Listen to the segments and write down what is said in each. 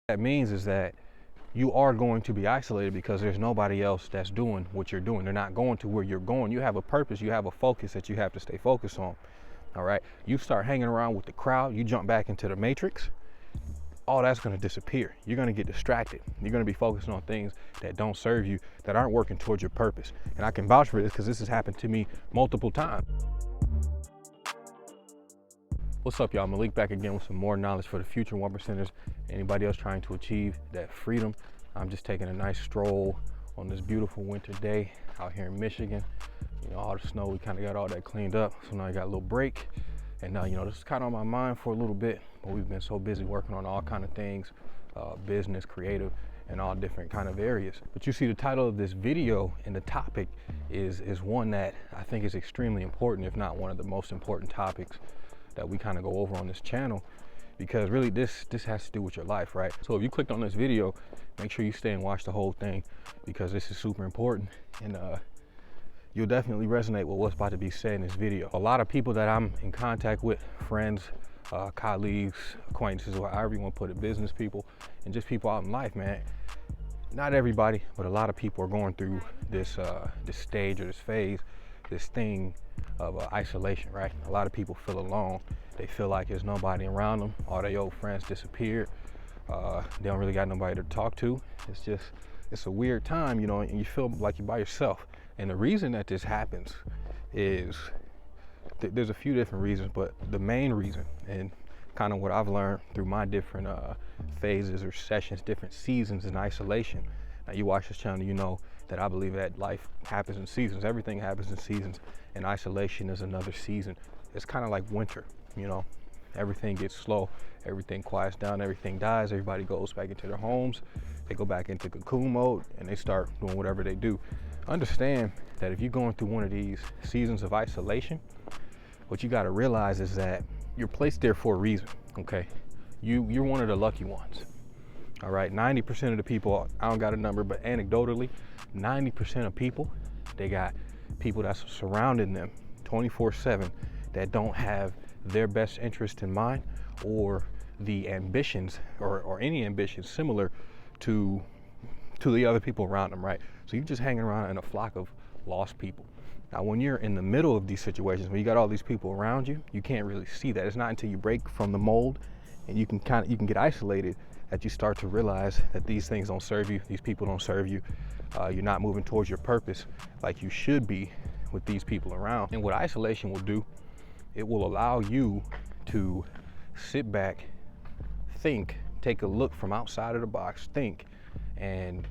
That means is that you are going to be isolated because there's nobody else that's doing what you're doing. They're not going to where you're going. You have a purpose, you have a focus that you have to stay focused on. All right. You start hanging around with the crowd, you jump back into the matrix, all that's going to disappear. You're going to get distracted. You're going to be focusing on things that don't serve you, that aren't working towards your purpose. And I can vouch for this because this has happened to me multiple times. What's up, y'all? Malik back again with some more knowledge for the future 1%ers. Anybody else trying to achieve that freedom. I'm just taking a nice stroll on this beautiful winter day out here in Michigan. You know, all the snow, we kind of got all that cleaned up. So now I got a little break. And now, you know, this is kind of on my mind for a little bit, but we've been so busy working on all kind of things, business, creative, and all different kind of areas. But you see the title of this video and the topic is one that I think is extremely important, if not one of the most important topics that we kind of go over on this channel, because really this has to do with your life, right? So if you clicked on this video, make sure you stay and watch the whole thing, because this is super important, and you'll definitely resonate with what's about to be said in this video. A lot of people that I'm in contact with, friends, colleagues, acquaintances, or however you want to put it, business people, and just people out in life, man. Not everybody, but a lot of people are going through this stage or this phase, this thing of isolation, right? A lot of people feel alone. They feel like there's nobody around them. All their old friends disappeared. They don't really got nobody to talk to. It's a weird time, you know, and you feel like you're by yourself. And the reason that this happens is, there's a few different reasons, but the main reason, and kind of what I've learned through my different phases or sessions, different seasons in isolation. Now, you watch this channel, you know that I believe that life happens in seasons. Everything happens in seasons, and isolation is another season. It's kind of like winter, you know. Everything gets slow, everything quiets down, everything dies, everybody goes back into their homes, they go back into cocoon mode, and they start doing whatever they do. Understand that if you're going through one of these seasons of isolation, what you got to realize is that you're placed there for a reason, okay? You're one of the lucky ones, all right? 90% of the people, I don't got a number, but anecdotally, 90% of people, they got people that's surrounding them 24/7 that don't have their best interest in mind, or the ambitions or any ambitions similar to the other people around them, right? So you're just hanging around in a flock of lost people. Now, when you're in the middle of these situations, when you got all these people around you, you can't really see that. It's not until you break from the mold and you can get isolated that you start to realize that these things don't serve you, these people don't serve you. You're not moving towards your purpose like you should be with these people around. And what isolation will do, it will allow you to sit back, think, take a look from outside of the box, think, and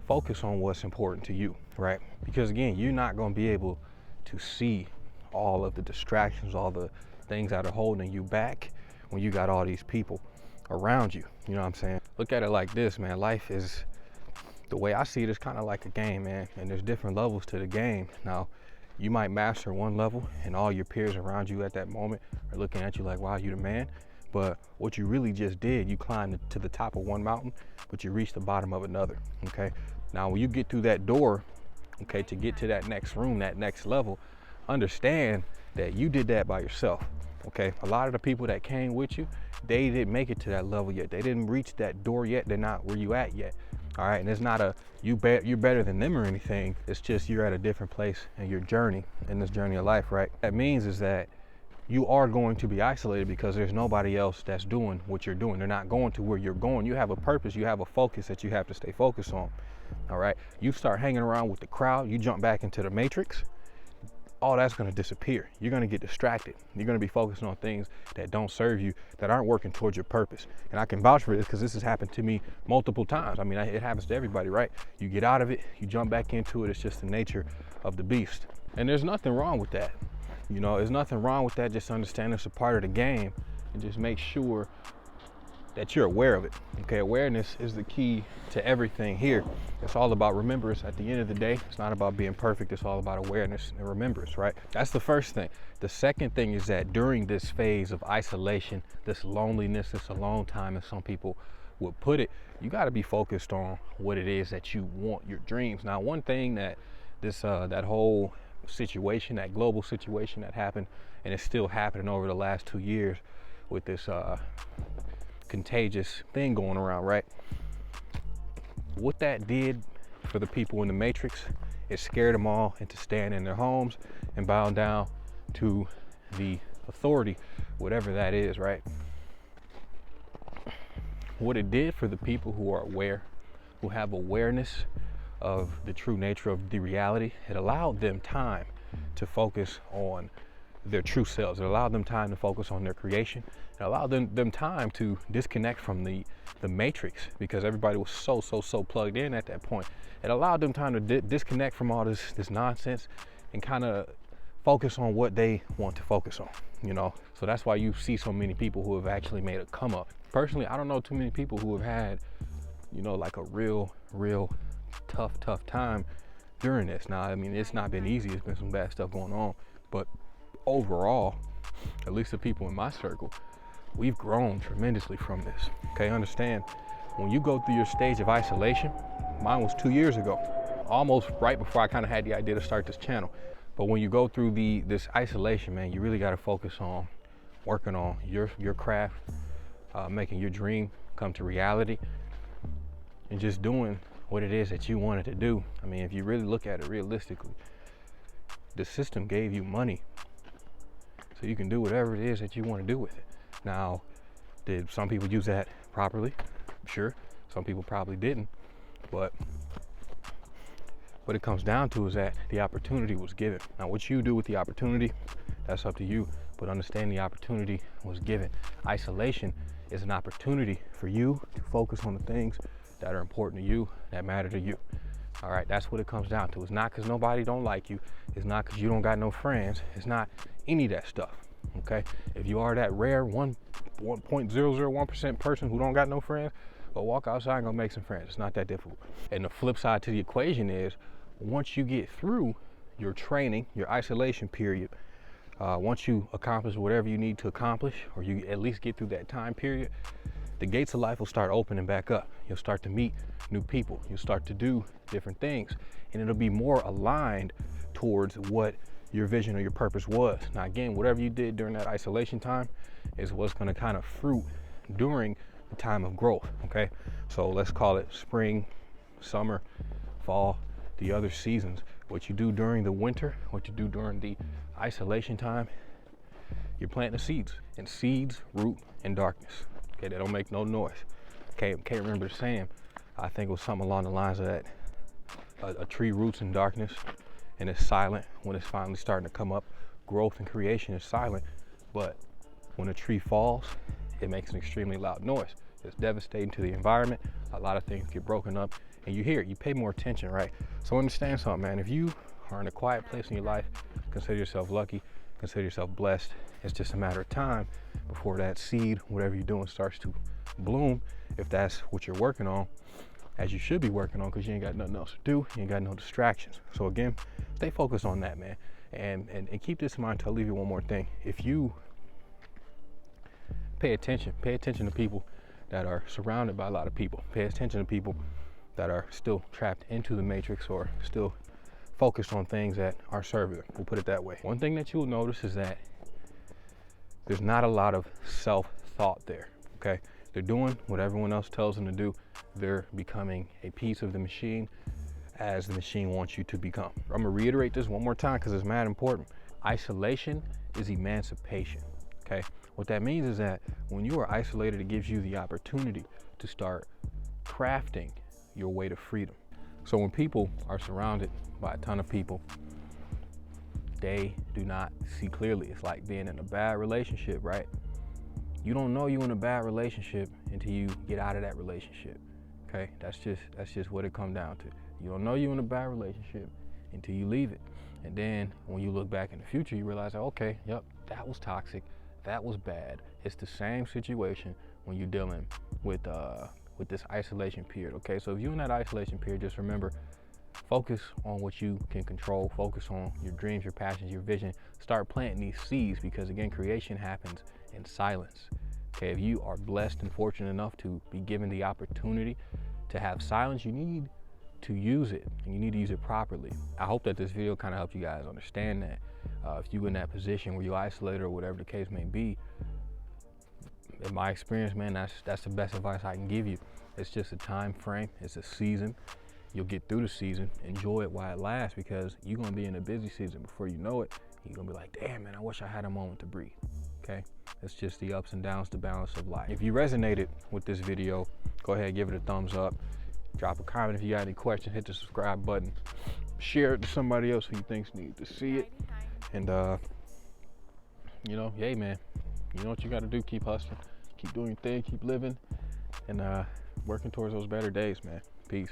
focus on what's important to you, right? Because again, you're not going to be able to see all of the distractions, all the things that are holding you back when you got all these people around you. You know what I'm saying? Look at it like this, man. Life is, the way I see it, is kind of like a game, man. And there's different levels to the game. Now, you might master one level and all your peers around you at that moment are looking at you like, wow, you the man. But what you really just did, you climbed to the top of one mountain, but you reached the bottom of another, okay? Now, when you get through that door, okay, to get to that next room, that next level, understand that you did that by yourself, okay? A lot of the people that came with you, they didn't make it to that level yet. They didn't reach that door yet. They're not where you at yet, all right? And it's not you're better than them or anything. It's just you're at a different place in your journey, in this journey of life, right? That means is that you are going to be isolated because there's nobody else that's doing what you're doing. They're not going to where you're going. You have a purpose, you have a focus that you have to stay focused on, all right? You start hanging around with the crowd, you jump back into the matrix, all that's gonna disappear. You're gonna get distracted. You're gonna be focusing on things that don't serve you, that aren't working towards your purpose. And I can vouch for this because this has happened to me multiple times. I mean, it happens to everybody, right? You get out of it, you jump back into it. It's just the nature of the beast. And there's nothing wrong with that. You know, there's nothing wrong with that. Just understand it's a part of the game, and just make sure that you're aware of it. Okay, awareness is the key to everything here. It's all about remembrance at the end of the day. It's not about being perfect. It's all about awareness and remembrance, right? That's the first thing. The second thing is that during this phase of isolation, this loneliness, this alone time, as some people would put it, you got to be focused on what it is that you want, your dreams. Now, one thing that that whole situation, that global situation that happened, and it's still happening over the last 2 years with this contagious thing going around, right? What that did for the people in the Matrix, it scared them all into staying in their homes and bowing down to the authority, whatever that is, right? What it did for the people who are aware, who have awareness of the true nature of the reality, it allowed them time to focus on their true selves. It allowed them time to focus on their creation. It allowed them time to disconnect from the matrix, because everybody was so plugged in at that point. It allowed them time to disconnect from all this nonsense and kind of focus on what they want to focus on, you know? So that's why you see so many people who have actually made a come up. Personally, I don't know too many people who have had, you know, like a real tough time during this. Now, I mean, it's not been easy. It's been some bad stuff going on, but overall, at least the people in my circle, we've grown tremendously from this. Okay, understand, when you go through your stage of isolation, mine was 2 years ago, almost right before I kind of had the idea to start this channel. But when you go through this isolation, man, you really got to focus on working on your craft, making your dream come to reality, and just doing what it is that you wanted to do. I mean, if you really look at it realistically, the system gave you money so you can do whatever it is that you want to do with it. Now, did some people use that properly? Sure. Some people probably didn't. But what it comes down to is that the opportunity was given. Now, what you do with the opportunity, that's up to you. But understand the opportunity was given. Isolation is an opportunity for you to focus on the things that are important to you, that matter to you. All right, that's what it comes down to. It's not because nobody don't like you. It's not because you don't got no friends. It's not any of that stuff, okay? If you are that rare 1.001% person who don't got no friends, well, walk outside and go make some friends. It's not that difficult. And the flip side to the equation is, once you get through your training, your isolation period, once you accomplish whatever you need to accomplish, or you at least get through that time period, the gates of life will start opening back up. You'll start to meet new people. You'll start to do different things, and it'll be more aligned towards what your vision or your purpose was. Now, again, whatever you did during that isolation time is what's going to kind of fruit during the time of growth, okay? So let's call it spring, summer, fall, the other seasons. What you do during the winter, what you do during the isolation time, you're planting the seeds, and seeds root in darkness. Okay, they don't make no noise. Can't remember the saying. I think it was something along the lines of that. A tree roots in darkness and it's silent when it's finally starting to come up. Growth and creation is silent, but when a tree falls, it makes an extremely loud noise. It's devastating to the environment. A lot of things get broken up, and you hear it. You pay more attention, right? So understand something, man. If you are in a quiet place in your life, consider yourself lucky, consider yourself blessed. It's just a matter of time before that seed, whatever you're doing, starts to bloom, if that's what you're working on, as you should be working on, because you ain't got nothing else to do. You ain't got no distractions. So again, stay focused on that, man. And keep this in mind till I leave you one more thing. If you pay attention to people that are surrounded by a lot of people. Pay attention to people that are still trapped into the matrix or still focused on things that are serving them. We'll put it that way. One thing that you'll notice is that there's not a lot of self-thought there, okay? They're doing what everyone else tells them to do. They're becoming a piece of the machine as the machine wants you to become. I'm gonna reiterate this one more time because it's mad important. Isolation is emancipation, okay? What that means is that when you are isolated, it gives you the opportunity to start crafting your way to freedom. So when people are surrounded by a ton of people, they do not see clearly. It's like being in a bad relationship, right? You don't know you're in a bad relationship until you get out of that relationship, okay? That's just what it comes down to. You don't know you're in a bad relationship until you leave it. And then when you look back in the future, you realize, okay, yep, that was toxic. That was bad. It's the same situation when you're dealing with this isolation period, okay? So if you're in that isolation period, just remember, focus on what you can control. Focus on your dreams, your passions, your vision. Start planting these seeds, because again, creation happens in silence, okay? If you are blessed and fortunate enough to be given the opportunity to have silence, you need to use it, and you need to use it properly. I hope that this video kind of helped you guys understand that. If you're in that position where you're isolated or whatever the case may be, in my experience, man, that's the best advice I can give you. It's just a time frame. It's a season. You'll get through the season. Enjoy it while it lasts, because you're gonna be in a busy season. Before you know it, you're gonna be like, damn, man, I wish I had a moment to breathe. Okay, it's just the ups and downs, the balance of life. If you resonated with this video, go ahead, give it a thumbs up. Drop a comment if you got any questions. Hit the subscribe button. Share it to somebody else who you think needs to see it. And you know, hey man, you know what you got to do. Keep hustling, keep doing your thing, keep living, and working towards those better days, man. Peace.